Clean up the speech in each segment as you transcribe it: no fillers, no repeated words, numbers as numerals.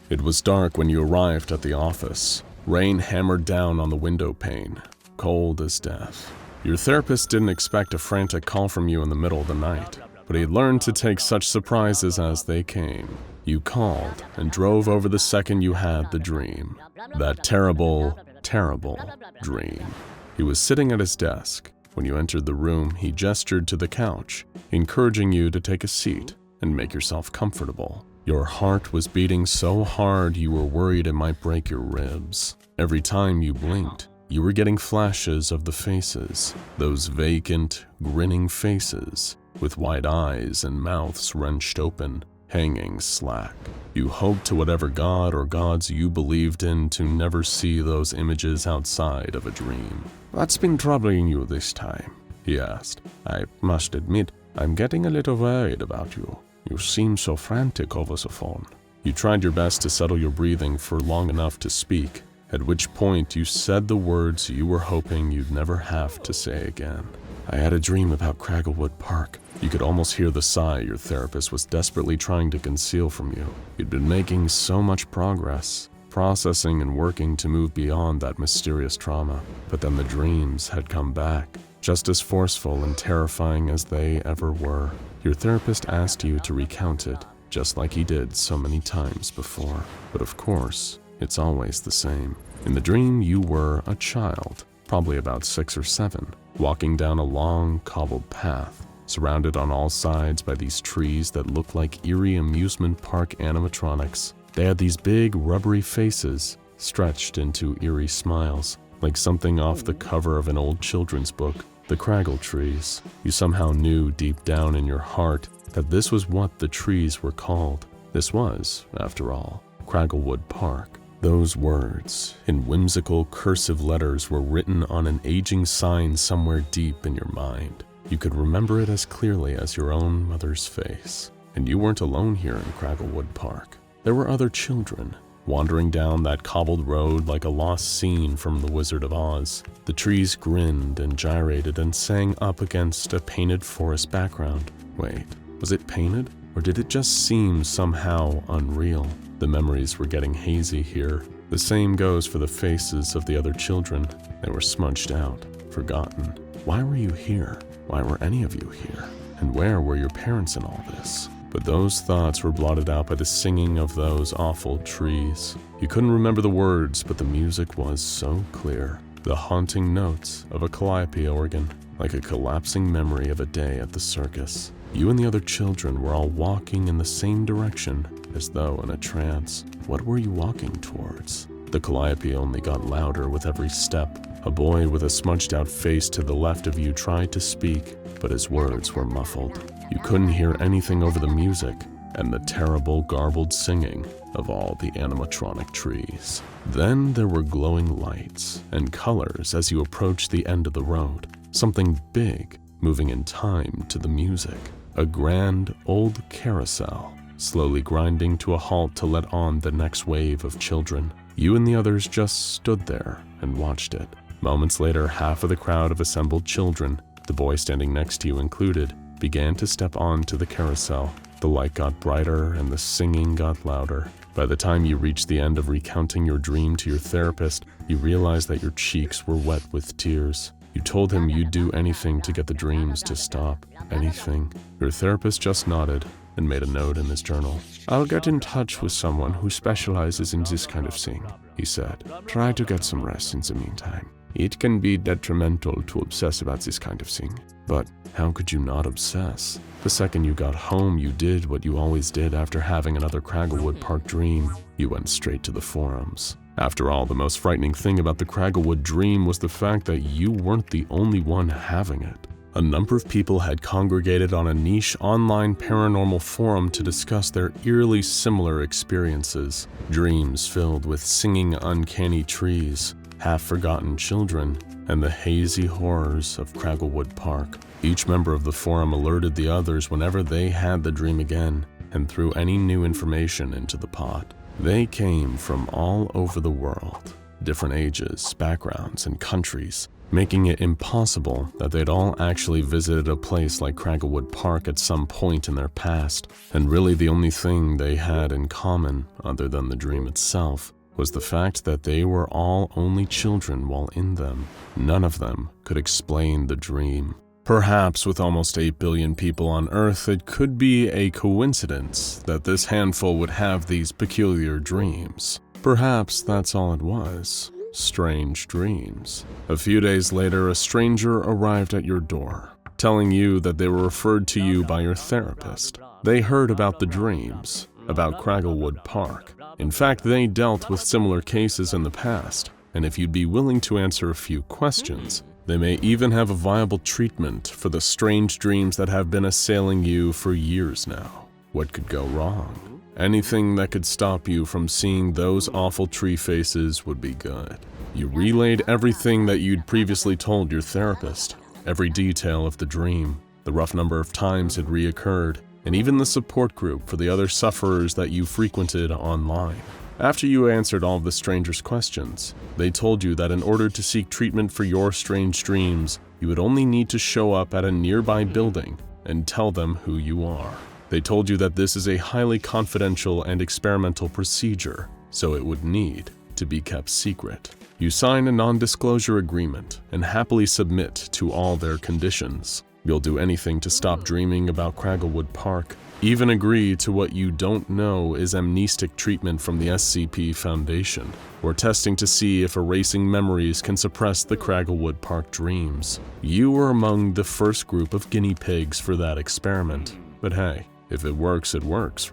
It was dark when you arrived at the office. Rain hammered down on the window pane, cold as death. Your therapist didn't expect a frantic call from you in the middle of the night, but he learned to take such surprises as they came. You called and drove over the second you had the dream. That terrible, terrible dream. He was sitting at his desk. When you entered the room, he gestured to the couch, encouraging you to take a seat and make yourself comfortable. Your heart was beating so hard you were worried it might break your ribs. Every time you blinked, you were getting flashes of the faces, those vacant, grinning faces, with wide eyes and mouths wrenched open, hanging slack. You hoped to whatever god or gods you believed in to never see those images outside of a dream. "What's been troubling you this time?" he asked. "I must admit, I'm getting a little worried about you. You seem so frantic over the phone." You tried your best to settle your breathing for long enough to speak, at which point you said the words you were hoping you'd never have to say again. "I had a dream about Cragglewood Park." You could almost hear the sigh your therapist was desperately trying to conceal from you. You'd been making so much progress, processing and working to move beyond that mysterious trauma, but then the dreams had come back, just as forceful and terrifying as they ever were. Your therapist asked you to recount it, just like he did so many times before. But of course, it's always the same. In the dream, you were a child, probably about 6 or 7, walking down a long, cobbled path, surrounded on all sides by these trees that looked like eerie amusement park animatronics. They had these big, rubbery faces, stretched into eerie smiles, like something off the cover of an old children's book. The Craggle trees. You somehow knew deep down in your heart that this was what the trees were called. This was, after all, Cragglewood Park. Those words, in whimsical cursive letters, were written on an aging sign somewhere deep in your mind. You could remember it as clearly as your own mother's face. And you weren't alone here in Cragglewood Park. There were other children, wandering down that cobbled road like a lost scene from The Wizard of Oz. The trees grinned and gyrated and sang up against a painted forest background. Wait, was it painted? Or did it just seem somehow unreal? The memories were getting hazy here. The same goes for the faces of the other children. They were smudged out, forgotten. Why were you here? Why were any of you here? And where were your parents in all this? But those thoughts were blotted out by the singing of those awful trees. You couldn't remember the words, but the music was so clear. The haunting notes of a calliope organ, like a collapsing memory of a day at the circus. You and the other children were all walking in the same direction, as though in a trance. What were you walking towards? The calliope only got louder with every step. A boy with a smudged-out face to the left of you tried to speak, but his words were muffled. You couldn't hear anything over the music and the terrible, garbled singing of all the animatronic trees. Then there were glowing lights and colors as you approached the end of the road. Something big, moving in time to the music. A grand, old carousel, slowly grinding to a halt to let on the next wave of children. You and the others just stood there and watched it. Moments later, half of the crowd of assembled children, the boy standing next to you included, began to step onto the carousel. The light got brighter and the singing got louder. By the time you reached the end of recounting your dream to your therapist, you realized that your cheeks were wet with tears. You told him you'd do anything to get the dreams to stop. Anything. Your therapist just nodded and made a note in his journal. "I'll get in touch with someone who specializes in this kind of thing," he said. "Try to get some rest in the meantime. It can be detrimental to obsess about this kind of thing." But how could you not obsess? The second you got home, you did what you always did after having another Cragglewood Park dream. You went straight to the forums. After all, the most frightening thing about the Cragglewood dream was the fact that you weren't the only one having it. A number of people had congregated on a niche online paranormal forum to discuss their eerily similar experiences. Dreams filled with singing uncanny trees, half-forgotten children, and the hazy horrors of Cragglewood Park. Each member of the forum alerted the others whenever they had the dream again and threw any new information into the pot. They came from all over the world, different ages, backgrounds, and countries. making it impossible that they'd all actually visited a place like Cragglewood Park at some point in their past, and really the only thing they had in common, other than the dream itself, was the fact that they were all only children while in them. None of them could explain the dream. Perhaps with almost 8 billion people on Earth, it could be a coincidence that this handful would have these peculiar dreams. Perhaps that's all it was. Strange dreams. A few days later, a stranger arrived at your door, telling you that they were referred to you by your therapist. They heard about the dreams, about Cragglewood Park. In fact, they dealt with similar cases in the past, and if you'd be willing to answer a few questions, they may even have a viable treatment for the strange dreams that have been assailing you for years now. What could go wrong? Anything that could stop you from seeing those awful tree faces would be good. You relayed everything that you'd previously told your therapist, every detail of the dream, the rough number of times it reoccurred, and even the support group for the other sufferers that you frequented online. After you answered all of the stranger's questions, they told you that in order to seek treatment for your strange dreams, you would only need to show up at a nearby building and tell them who you are. They told you that this is a highly confidential and experimental procedure, so it would need to be kept secret. You sign a non-disclosure agreement and happily submit to all their conditions. You'll do anything to stop dreaming about Cragglewood Park, even agree to what you don't know is amnestic treatment from the SCP Foundation, or testing to see if erasing memories can suppress the Cragglewood Park dreams. You were among the first group of guinea pigs for that experiment. But hey, if it works,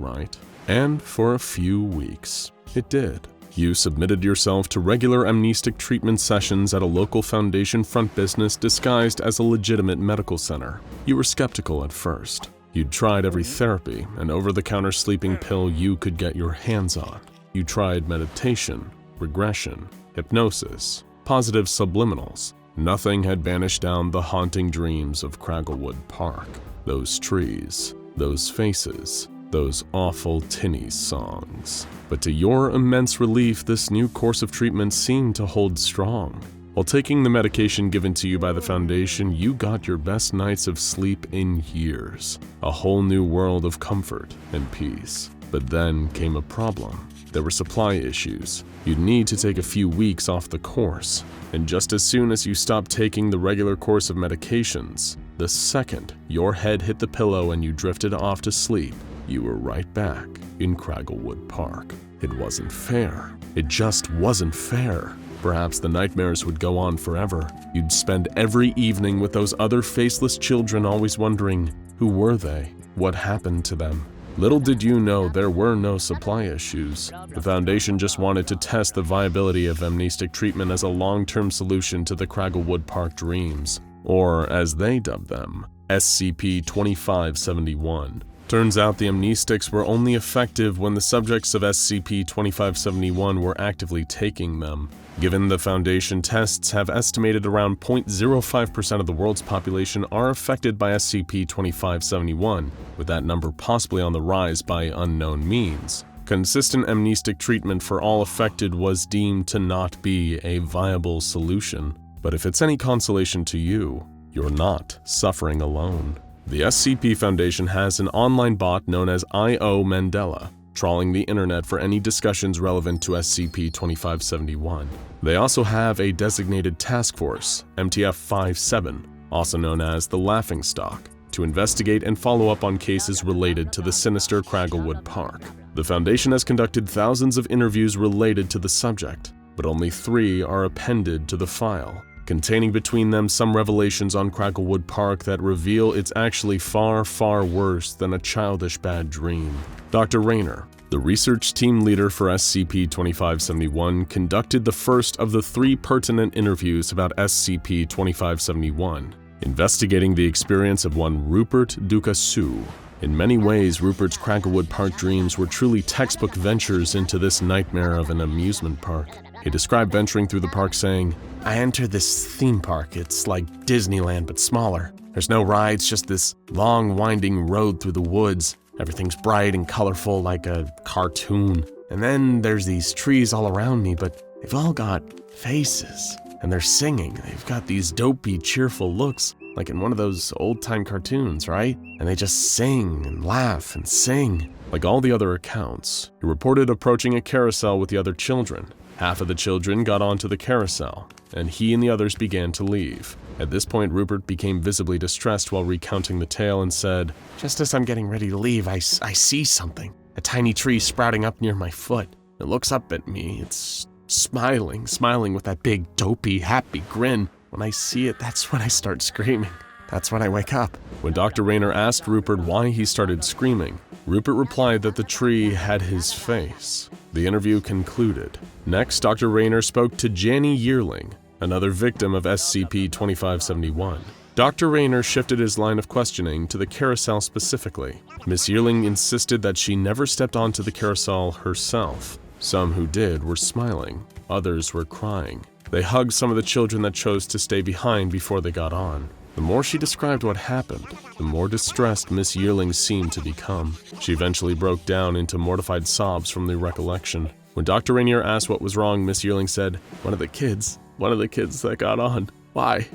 right? And for a few weeks, it did. You submitted yourself to regular amnestic treatment sessions at a local Foundation front business disguised as a legitimate medical center. You were skeptical at first. You'd tried every therapy and over-the-counter sleeping pill you could get your hands on. You tried meditation, regression, hypnosis, positive subliminals. Nothing had banished down the haunting dreams of Cragglewood Park. Those trees, those faces, those awful tinny songs. But to your immense relief, this new course of treatment seemed to hold strong. While taking the medication given to you by the Foundation, you got your best nights of sleep in years. A whole new world of comfort and peace. But then came a problem. There were supply issues. You'd need to take a few weeks off the course. And just as soon as you stopped taking the regular course of medications, the second your head hit the pillow and you drifted off to sleep, you were right back in Cragglewood Park. It wasn't fair. It just wasn't fair. Perhaps the nightmares would go on forever. You'd spend every evening with those other faceless children always wondering, who were they? What happened to them? Little did you know there were no supply issues. The Foundation just wanted to test the viability of amnestic treatment as a long-term solution to the Cragglewood Park dreams, or as they dubbed them, SCP-2571. Turns out the amnestics were only effective when the subjects of SCP-2571 were actively taking them. Given the Foundation tests have estimated around 0.05% of the world's population are affected by SCP-2571, with that number possibly on the rise by unknown means, consistent amnestic treatment for all affected was deemed to not be a viable solution. But if it's any consolation to you, you're not suffering alone. The SCP Foundation has an online bot known as I.O. Mandela, trawling the internet for any discussions relevant to SCP-2571. They also have a designated task force, MTF-57, also known as the Laughingstock, to investigate and follow up on cases related to the sinister Cragglewood Park. The Foundation has conducted thousands of interviews related to the subject, but only 3 are appended to the file, containing between them some revelations on Cragglewood Park that reveal it's actually far, far worse than a childish bad dream. Dr. Rayner, the research team leader for SCP-2571, conducted the first of the 3 pertinent interviews about SCP-2571, investigating the experience of one Rupert Ducassou. In many ways, Rupert's Cragglewood Park dreams were truly textbook ventures into this nightmare of an amusement park. He described venturing through the park saying, "I entered this theme park. It's like Disneyland but smaller. There's no rides, just this long winding road through the woods. Everything's bright and colorful like a cartoon. And then there's these trees all around me, but they've all got faces. and they're singing. They've got these dopey, cheerful looks, like in one of those old-time cartoons, right? And they just sing and laugh and sing. Like all the other accounts, he reported approaching a carousel with the other children. Half of the children got onto the carousel, and he and the others began to leave. At this point, Rupert became visibly distressed while recounting the tale and said, "Just as I'm getting ready to leave, I see something. A tiny tree sprouting up near my foot. It looks up at me. It's smiling with that big, dopey, happy grin. When I see it, that's when I start screaming. That's when I wake up." When Dr. Rayner asked Rupert why he started screaming, Rupert replied that the tree had his face. The interview concluded. Next, Dr. Rayner spoke to Janny Yearling, another victim of SCP-2571. Dr. Rayner shifted his line of questioning to the carousel specifically. Miss Yearling insisted that she never stepped onto the carousel herself. Some who did were smiling, others were crying. They hugged some of the children that chose to stay behind before they got on. The more she described what happened, the more distressed Miss Yearling seemed to become. She eventually broke down into mortified sobs from the recollection. When Dr. Rainier asked what was wrong, Miss Yearling said, one of the kids that got on. Why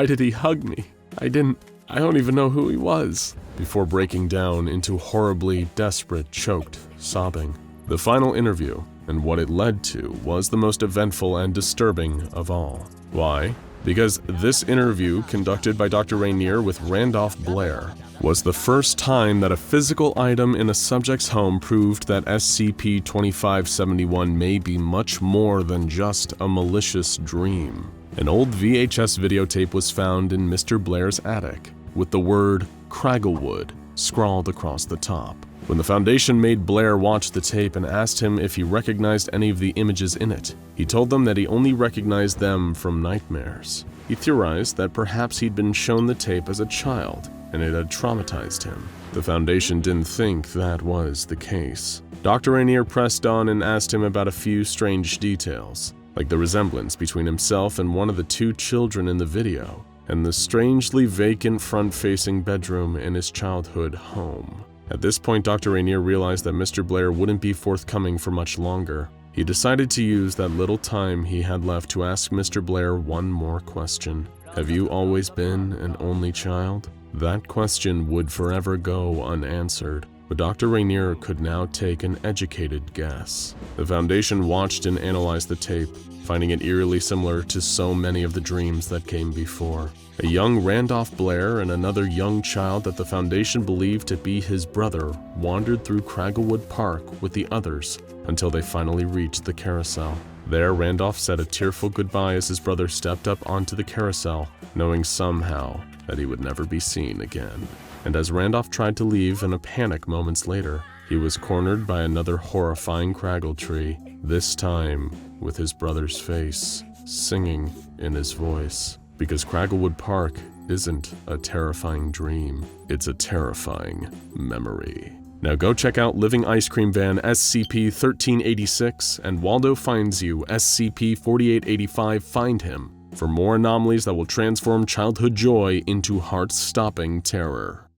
did he hug me? I don't even know who he was," before breaking down into horribly desperate, choked sobbing. The final interview, and what it led to, was the most eventful and disturbing of all. Why? Because this interview, conducted by Dr. Rainier with Randolph Blair, was the first time that a physical item in a subject's home proved that SCP-2571 may be much more than just a malicious dream. An old VHS videotape was found in Mr. Blair's attic, with the word Cragglewood scrawled across the top. When the Foundation made Blair watch the tape and asked him if he recognized any of the images in it, he told them that he only recognized them from nightmares. He theorized that perhaps he'd been shown the tape as a child, and it had traumatized him. The Foundation didn't think that was the case. Dr. Rainier pressed on and asked him about a few strange details, like the resemblance between himself and one of the two children in the video, and the strangely vacant front-facing bedroom in his childhood home. At this point, Dr. Rainier realized that Mr. Blair wouldn't be forthcoming for much longer. He decided to use that little time he had left to ask Mr. Blair one more question. Have you always been an only child? That question would forever go unanswered, but Dr. Rainier could now take an educated guess. The Foundation watched and analyzed the tape, finding it eerily similar to so many of the dreams that came before. A young Randolph Blair and another young child that the Foundation believed to be his brother wandered through Cragglewood Park with the others until they finally reached the carousel. There, Randolph said a tearful goodbye as his brother stepped up onto the carousel, knowing somehow that he would never be seen again. And as Randolph tried to leave in a panic moments later, he was cornered by another horrifying craggle tree, this time with his brother's face singing in his voice. Because Cragglewood Park isn't a terrifying dream, it's a terrifying memory. Now go check out Living Ice Cream Van SCP-1386 and Waldo Finds You SCP-4885 Find Him for more anomalies that will transform childhood joy into heart-stopping terror.